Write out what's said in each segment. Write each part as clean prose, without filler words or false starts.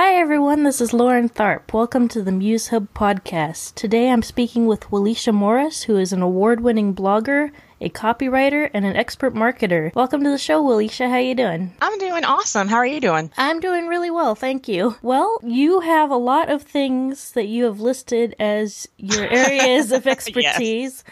Hi everyone, this is Lauren Tharp. Welcome to the MuseHub podcast. Today I'm speaking with Williesha Morris, who is an award-winning blogger, a copywriter, and an expert marketer. Welcome to the show, Williesha. How you doing? I'm doing awesome. How are you doing? I'm doing really well, thank you. Well, you have a lot of things that you have listed as your areas of expertise.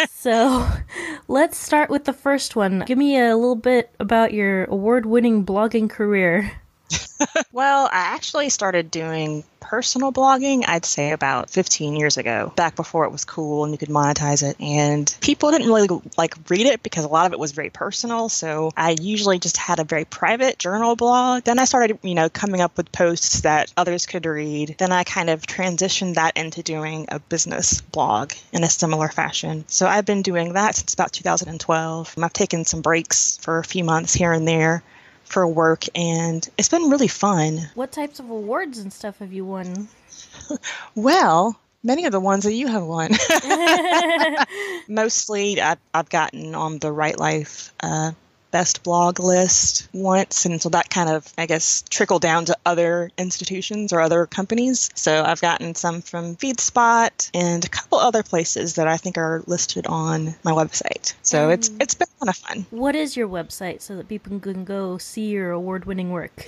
So let's start with the first one. Give me a little bit about your award-winning blogging career. Well, I actually started doing personal blogging, I'd say about 15 years ago, back before it was cool and you could monetize it. And people didn't really read it because a lot of it was very personal. So I usually just had a very private journal blog. Then I started, coming up with posts that others could read. Then I kind of transitioned that into doing a business blog in a similar fashion. So I've been doing that since about 2012. I've taken some breaks for a few months here and there for work, and it's been really fun. What types of awards and stuff have you won? Well, many of the ones that you have won. Mostly I've gotten on the Right Life best blog list once, and so that kind of, I guess, trickled down to other institutions or other companies. So I've gotten some from FeedSpot and a couple other places that I think are listed on my website. So it's been kind of fun. What is your website so that people can go see your award-winning work?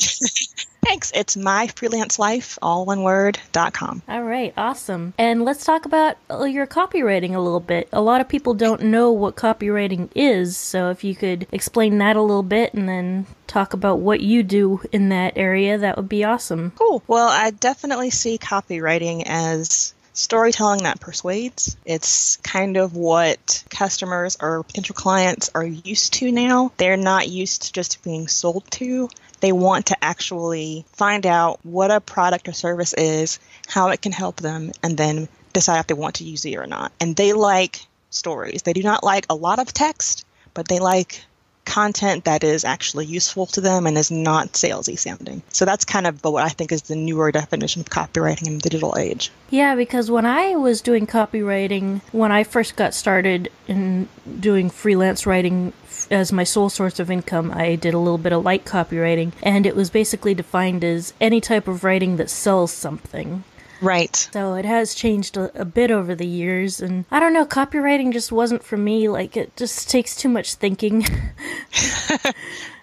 Thanks. It's myfreelancelife, all one word, .com. All right. Awesome. And let's talk about your copywriting a little bit. A lot of people don't know what copywriting is. So if you could explain that a little bit and then talk about what you do in that area, that would be awesome. Cool. Well, I definitely see copywriting as storytelling that persuades. It's kind of what customers or potential clients are used to now. They're not used to just being sold to. They want to actually find out what a product or service is, how it can help them, and then decide if they want to use it or not. And they like stories. They do not like a lot of text, but they like content that is actually useful to them and is not salesy sounding. So that's kind of what I think is the newer definition of copywriting in the digital age. Yeah, because when I was doing copywriting, when I first got started in doing freelance writing as my sole source of income, I did a little bit of light copywriting, and it was basically defined as any type of writing that sells something. Right. So it has changed a bit over the years, and I don't know, copywriting just wasn't for me. It just takes too much thinking.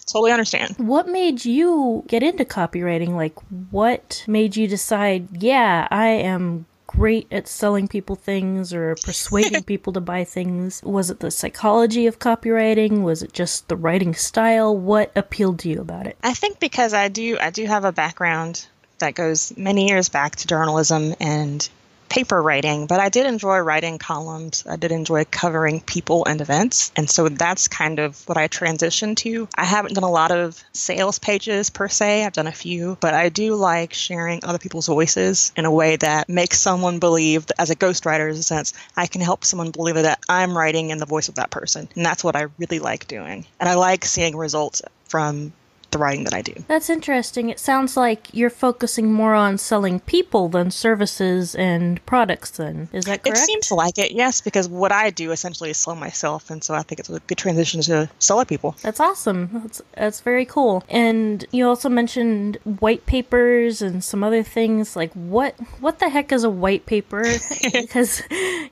Totally understand. What made you get into copywriting? What made you decide, yeah, I am great at selling people things or persuading people to buy things? Was it the psychology of copywriting? Was it just the writing style? What appealed to you about it? I think because I do have a background that goes many years back to journalism and paper writing, but I did enjoy writing columns. I did enjoy covering people and events. And so that's kind of what I transitioned to. I haven't done a lot of sales pages per se. I've done a few, but I do like sharing other people's voices in a way that makes someone believe that, as a ghostwriter, in a sense, I can help someone believe that I'm writing in the voice of that person. And that's what I really like doing. And I like seeing results from the writing that I do. That's interesting. It sounds like you're focusing more on selling people than services and products then. Is that correct? It seems like it, yes, because what I do essentially is sell myself, and so I think it's a good transition to sell other people. That's awesome. That's very cool. And you also mentioned white papers and some other things. What the heck is a white paper? Because,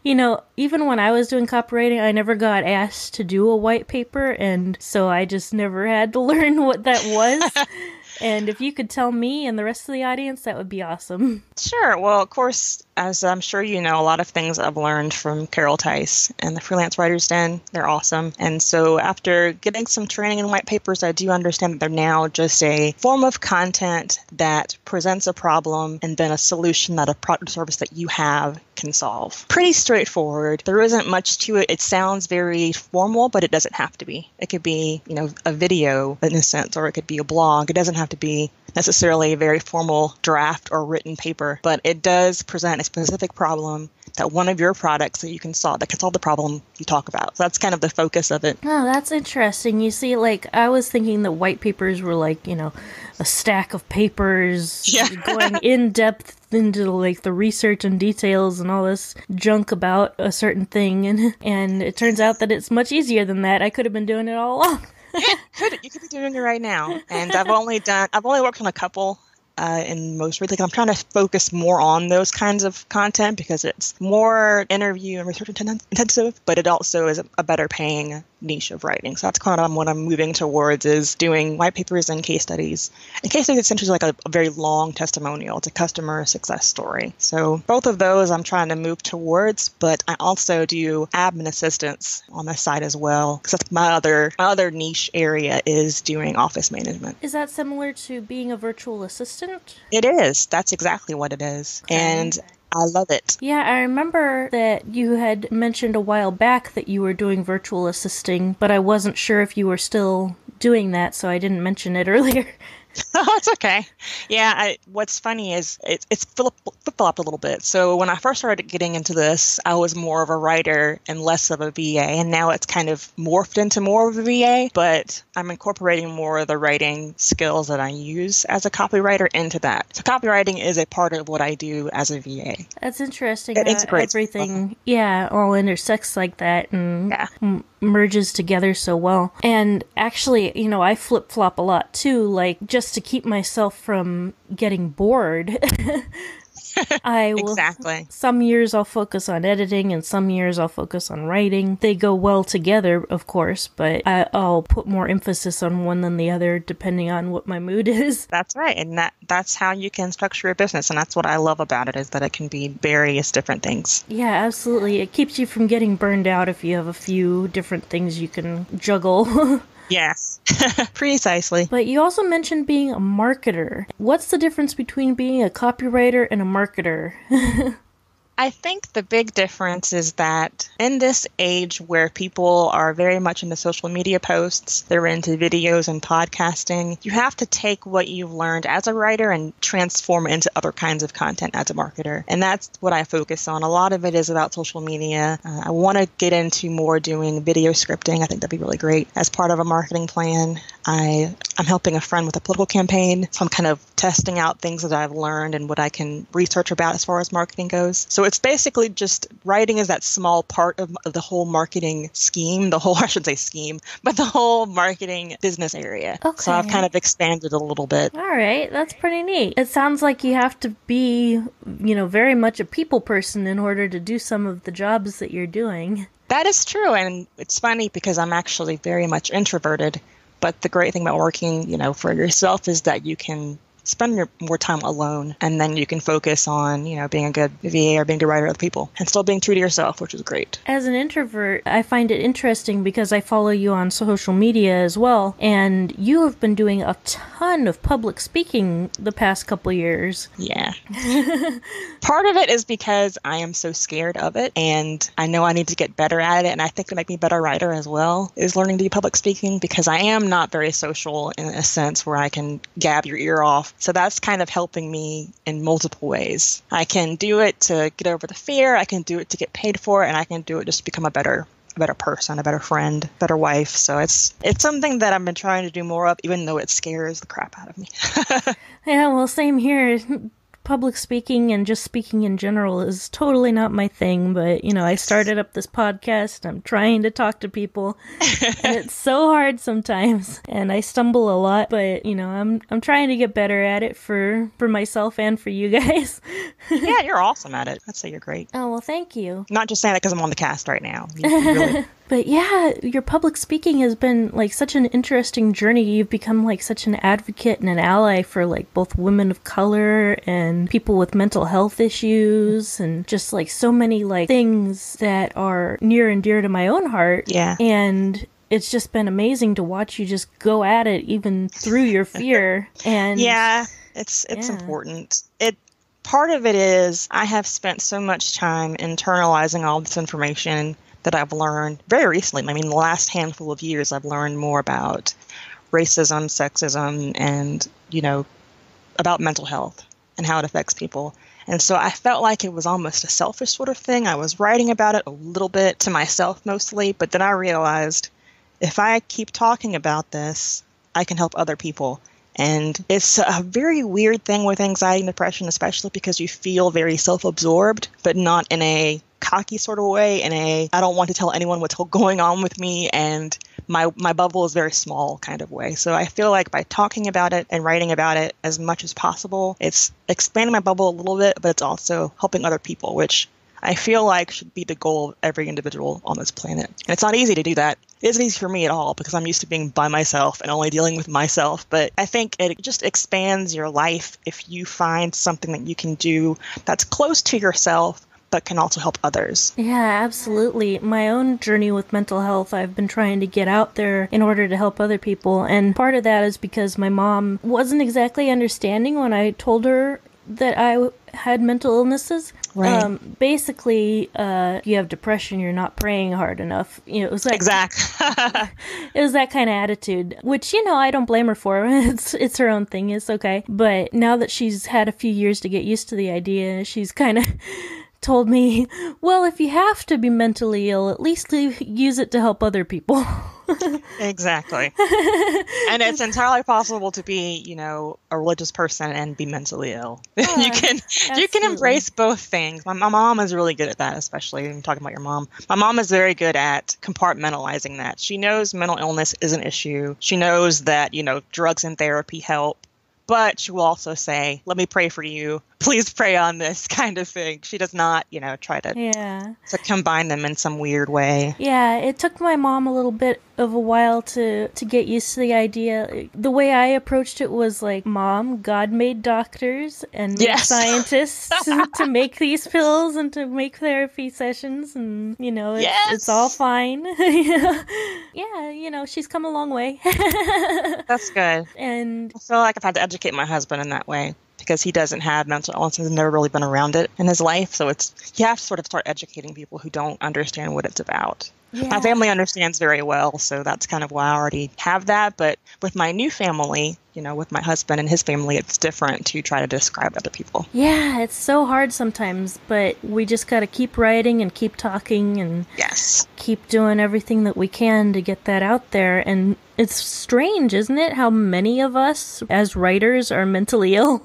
even when I was doing copywriting, I never got asked to do a white paper, and so I just never had to learn what that was. And if you could tell me and the rest of the audience, that would be awesome. Sure. Well, of course, as I'm sure you know, a lot of things I've learned from Carol Tice and the Freelance Writers Den. They're awesome. And so after getting some training in white papers, I do understand that they're now just a form of content that presents a problem and then a solution that a product or service that you have can solve. Pretty straightforward. There isn't much to it. It sounds very formal, but it doesn't have to be. It could be, a video in a sense, or it could be a blog. It doesn't have to be necessarily a very formal draft or written paper, but it does present a specific problem that one of your products that you can solve, that can solve the problem you talk about. So that's kind of the focus of it. Oh, that's interesting. You see, I was thinking that white papers were a stack of papers going in depth into the research and details and all this junk about a certain thing. And it turns out that it's much easier than that. I could have been doing it all along. You could be doing it right now. And I've only worked on a couple in most recently. I'm trying to focus more on those kinds of content because it's more interview and research intensive, but it also is a better paying niche of writing. So that's kind of what I'm moving towards, is doing white papers and case studies. And case studies essentially like a very long testimonial. It's a customer success story. So both of those I'm trying to move towards, but I also do admin assistance on the side as well, because that's my other niche area is doing office management. Is that similar to being a virtual assistant? It is. That's exactly what it is. Okay. And I love it. Yeah, I remember that you had mentioned a while back that you were doing virtual assisting, but I wasn't sure if you were still doing that, so I didn't mention it earlier. Oh, it's okay. Yeah, what's funny is it's flip-flopped a little bit. So when I first started getting into this, I was more of a writer and less of a VA, and now it's kind of morphed into more of a VA, but I'm incorporating more of the writing skills that I use as a copywriter into that. So copywriting is a part of what I do as a VA. That's interesting. It integrates everything, all intersects like that and merges together so well. And actually, I flip-flop a lot too, like just to keep myself from getting bored. I will. Exactly. Some years I'll focus on editing and some years I'll focus on writing. They go well together, of course, but I'll put more emphasis on one than the other depending on what my mood is. That's right. And that's how you can structure your business. And that's what I love about it, is that it can be various different things. Yeah, absolutely. It keeps you from getting burned out if you have a few different things you can juggle. Yes, precisely. But you also mentioned being a marketer. What's the difference between being a copywriter and a marketer? I think the big difference is that in this age where people are very much into social media posts, they're into videos and podcasting, you have to take what you've learned as a writer and transform it into other kinds of content as a marketer. And that's what I focus on. A lot of it is about social media. I want to get into more doing video scripting. I think that'd be really great as part of a marketing plan. I'm helping a friend with a political campaign, so I'm kind of testing out things that I've learned and what I can research about as far as marketing goes. So it's basically just writing is that small part of the whole marketing scheme, I shouldn't say scheme, but the whole marketing business area. Okay. So I've kind of expanded a little bit. All right, that's pretty neat. It sounds like you have to be, very much a people person in order to do some of the jobs that you're doing. That is true, and it's funny because I'm actually very much introverted. But the great thing about working, for yourself is that you can spend more time alone, and then you can focus on, being a good VA or being a good writer of other people and still being true to yourself, which is great. As an introvert, I find it interesting because I follow you on social media as well, and you have been doing a ton of public speaking the past couple years. Yeah. Part of it is because I am so scared of it, and I know I need to get better at it, and I think to make me a better writer as well is learning to do public speaking, because I am not very social in a sense where I can gab your ear off. So that's kind of helping me in multiple ways. I can do it to get over the fear, I can do it to get paid for it, and I can do it just to become a better person, a better friend, better wife. So it's something that I've been trying to do more of, even though it scares the crap out of me. Yeah, well, same here. Public speaking and just speaking in general is totally not my thing, but I started up this podcast. I'm trying to talk to people, and it's so hard sometimes, and I stumble a lot. But I'm trying to get better at it for myself and for you guys. Yeah, you're awesome at it. I'd say you're great. Oh, well, thank you. Not just saying that because I'm on the cast right now. Really. But yeah, your public speaking has been like such an interesting journey. You've become like such an advocate and an ally for like both women of color and people with mental health issues, and just like so many like things that are near and dear to my own heart. Yeah. And it's just been amazing to watch you just go at it even through your fear. And yeah, it's important. Part of it is I have spent so much time internalizing all this information that I've learned very recently. I mean, the last handful of years, I've learned more about racism, sexism, and, about mental health and how it affects people. And so I felt like it was almost a selfish sort of thing. I was writing about it a little bit to myself mostly, but then I realized if I keep talking about this, I can help other people. And it's a very weird thing with anxiety and depression, especially because you feel very self-absorbed, but not in a cocky sort of way, in a I don't want to tell anyone what's going on with me, and my bubble is very small kind of way. So I feel like by talking about it and writing about it as much as possible, it's expanding my bubble a little bit, but it's also helping other people, which I feel like should be the goal of every individual on this planet. And it's not easy to do that. It isn't easy for me at all because I'm used to being by myself and only dealing with myself. But I think it just expands your life if you find something that you can do that's close to yourself, but can also help others. Yeah, absolutely. My own journey with mental health, I've been trying to get out there in order to help other people. And part of that is because my mom wasn't exactly understanding when I told her that I had mental illnesses. Right. Basically, if you have depression, you're not praying hard enough. It was like Exactly. it was that kind of attitude, which I don't blame her for. It's her own thing. It's okay. But now that she's had a few years to get used to the idea, she's kind of told me, well, if you have to be mentally ill, at least use it to help other people. Exactly. And it's entirely possible to be, a religious person and be mentally ill. You can embrace both things. My mom is really good at that, especially when talking about your mom. My mom is very good at compartmentalizing that. She knows mental illness is an issue. She knows that, drugs and therapy help. But she will also say, let me pray for you. Please pray on this kind of thing. She does not, try to combine them in some weird way. Yeah, it took my mom a little bit of a while to get used to the idea. The way I approached it was like, Mom, God made doctors and made scientists to make these pills and to make therapy sessions. And, it's all fine. Yeah, she's come a long way. That's good. And I feel like I've had to educate my husband in that way, because he doesn't have mental illness, has never really been around it in his life. So you have to sort of start educating people who don't understand what it's about. Yeah. My family understands very well, so that's kind of why I already have that. But with my new family, with my husband and his family, it's different to try to describe other people. Yeah, it's so hard sometimes, but we just got to keep writing and keep talking and keep doing everything that we can to get that out there. And it's strange, isn't it, how many of us as writers are mentally ill?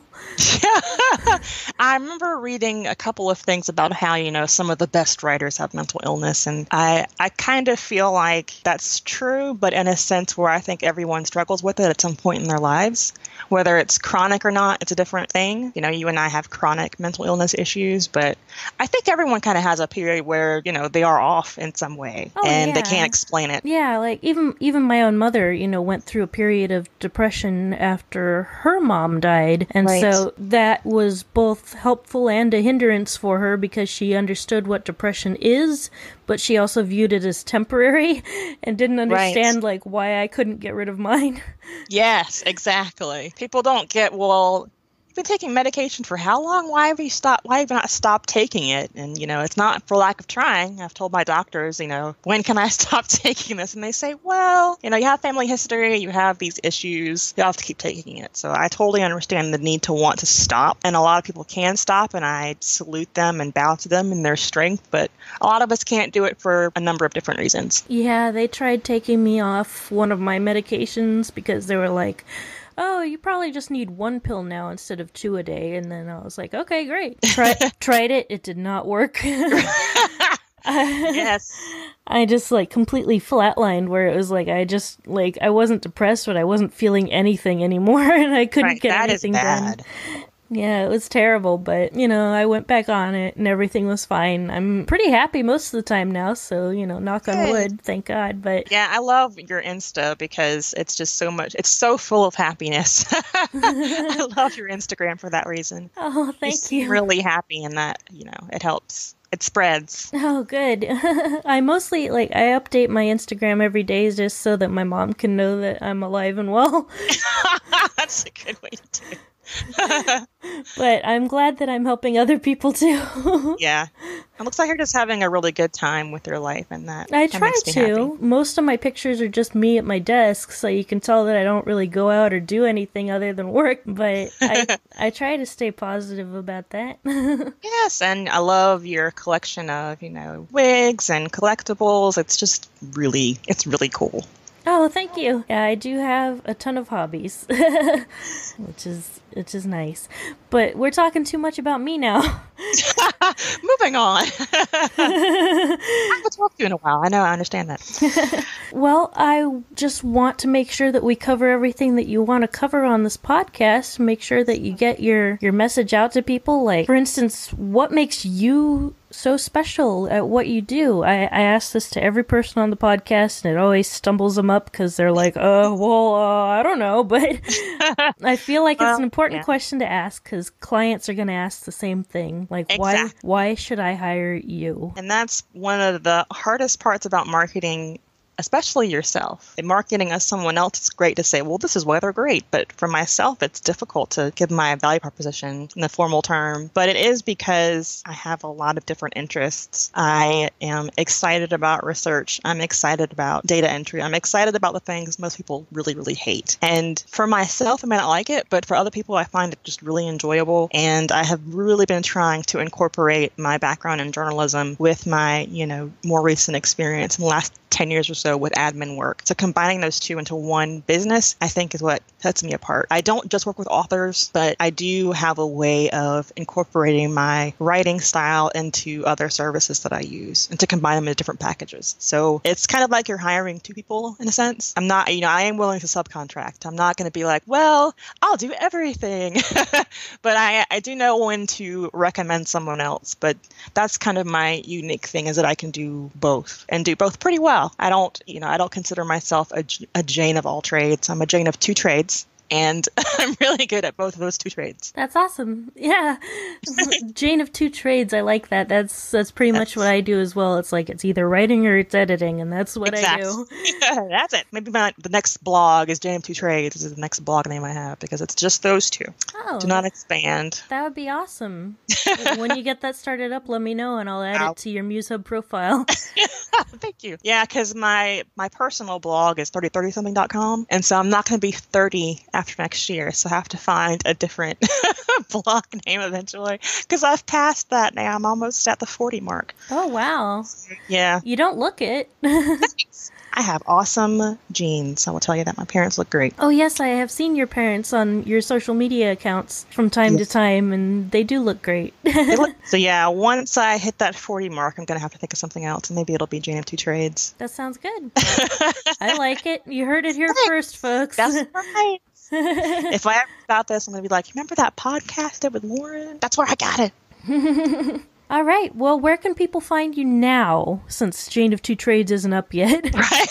Yeah. I remember reading a couple of things about how, some of the best writers have mental illness. And I kind of feel like that's true, but in a sense where I think everyone struggles with it at some point in their lives. Whether it's chronic or not, it's a different thing. You and I have chronic mental illness issues, but I think everyone kind of has a period where, they are off in some way they can't explain it. Yeah, like even my own mother, went through a period of depression after her mom died. And so that was both helpful and a hindrance for her because she understood what depression is, but she also viewed it as temporary and didn't understand why I couldn't get rid of mine. Yes, exactly. People don't get, well, you've been taking medication for how long? Why have you not stopped taking it? And, it's not for lack of trying. I've told my doctors, when can I stop taking this? And they say, well, you have family history, you have these issues, you have to keep taking it. So I totally understand the need to want to stop. And a lot of people can stop, and I salute them and bow to them in their strength. But a lot of us can't do it for a number of different reasons. Yeah, they tried taking me off one of my medications because they were like, oh, you probably just need one pill now instead of 2 a day. And then I was like, okay, great. Tried it. It did not work. Yes. I just completely flatlined where it was I wasn't depressed, but I wasn't feeling anything anymore. And I couldn't get anything done. Yeah, it was terrible, but, I went back on it and everything was fine. I'm pretty happy most of the time now, so, knock on wood, thank God. But yeah, I love your Insta because it's just so much, it's so full of happiness. I love your Instagram for that reason. Oh, thank you. I'm really happy in that, it helps. It spreads. Oh, good. I mostly, I update my Instagram every day just so that my mom can know that I'm alive and well. That's a good way to do it. But I'm glad that I'm helping other people too. Yeah. It looks like you're just having a really good time with your life, and that I try to. Happy. Most of my pictures are just me at my desk, so you can tell that I don't really go out or do anything other than work, but I try to stay positive about that. Yes, and I love your collection of, wigs and collectibles. It's really cool. Oh, thank you. Yeah, I do have a ton of hobbies, which is nice. But we're talking too much about me now. Moving on. I haven't talked to you in a while. I know, I understand that. Well, I just want to make sure that we cover everything that you want to cover on this podcast. Make sure that you get your message out to people. Like, for instance, what makes you so special at what you do? I ask this to every person on the podcast, and it always stumbles them up because they're like, I don't know. But I feel like it's an important question to ask because clients are going to ask the same thing. Like, why should I hire you? And that's one of the hardest parts about marketing, especially yourself. In marketing as someone else, it's great to say, well, this is why they're great. But for myself, it's difficult to give my value proposition in the formal term. But it is because I have a lot of different interests. I am excited about research. I'm excited about data entry. I'm excited about the things most people really, really hate. And for myself, I may not like it, but for other people, I find it just really enjoyable. And I have really been trying to incorporate my background in journalism with my, more recent experience in the last 10 years or so with admin work. So combining those two into one business, I think is what sets me apart. I don't just work with authors, but I do have a way of incorporating my writing style into other services that I use and to combine them into different packages. So it's kind of like you're hiring two people in a sense. I'm not, I am willing to subcontract. I'm not going to be like, well, I'll do everything. But I do know when to recommend someone else. But that's kind of my unique thing, is that I can do both and do both pretty well. I don't consider myself a Jane of all trades. I'm a Jane of two trades. And I'm really good at both of those two trades. That's awesome. Yeah. Jane of two trades. I like that. That's pretty much what I do as well. It's like it's either writing or it's editing, and that's what I do. Yeah, that's it. Maybe the next blog is Jane of two trades. This is the next blog name I have because it's just those two. Oh. Do not expand. That would be awesome. When you get that started up, let me know and I'll add it to your MuseHub profile. Thank you. Yeah, because my personal blog is 3030something.com, and so I'm not going to be 30 after next year, so I have to find a different blog name eventually, because I've passed that now. I'm almost at the 40 mark. Oh, wow. Yeah. You don't look it. I have awesome genes. I will tell you that. My parents look great. Oh, yes, I have seen your parents on your social media accounts from time to time, and they do look great. So, yeah, once I hit that 40 mark, I'm going to have to think of something else, and maybe it'll be Jane of two trades. That sounds good. I like it. You heard it here first, folks. That's right. If I ever about this, I'm going to be like, remember that podcast with Lauren? That's where I got it. All right. Well, where can people find you now, since Jane of Two Trades isn't up yet? Right.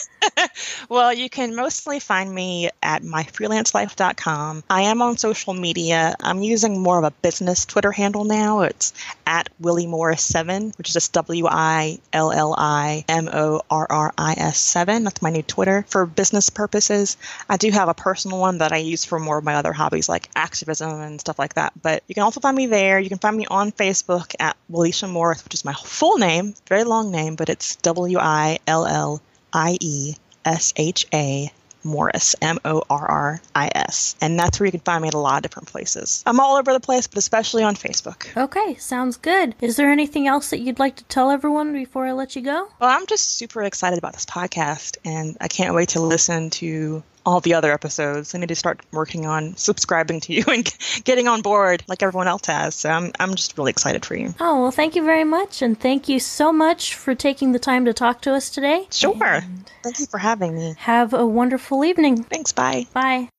Well, you can mostly find me at myfreelancelife.com. I am on social media. I'm using more of a business Twitter handle now. It's at WillieMorris7, which is just WILLIMORRIS7. That's my new Twitter for business purposes. I do have a personal one that I use for more of my other hobbies like activism and stuff like that. But you can also find me there. You can find me on Facebook at Williesha Morris, which is my full name. Very long name, but it's WILLIESHA Morris, MORRIS. And that's where you can find me at a lot of different places. I'm all over the place, but especially on Facebook. Okay, sounds good. Is there anything else that you'd like to tell everyone before I let you go? Well, I'm just super excited about this podcast, and I can't wait to listen to all the other episodes. I need to start working on subscribing to you and getting on board like everyone else has. So I'm just really excited for you. Oh, well, thank you very much. And thank you so much for taking the time to talk to us today. Sure. Thank you for having me. Have a wonderful evening. Thanks. Bye. Bye.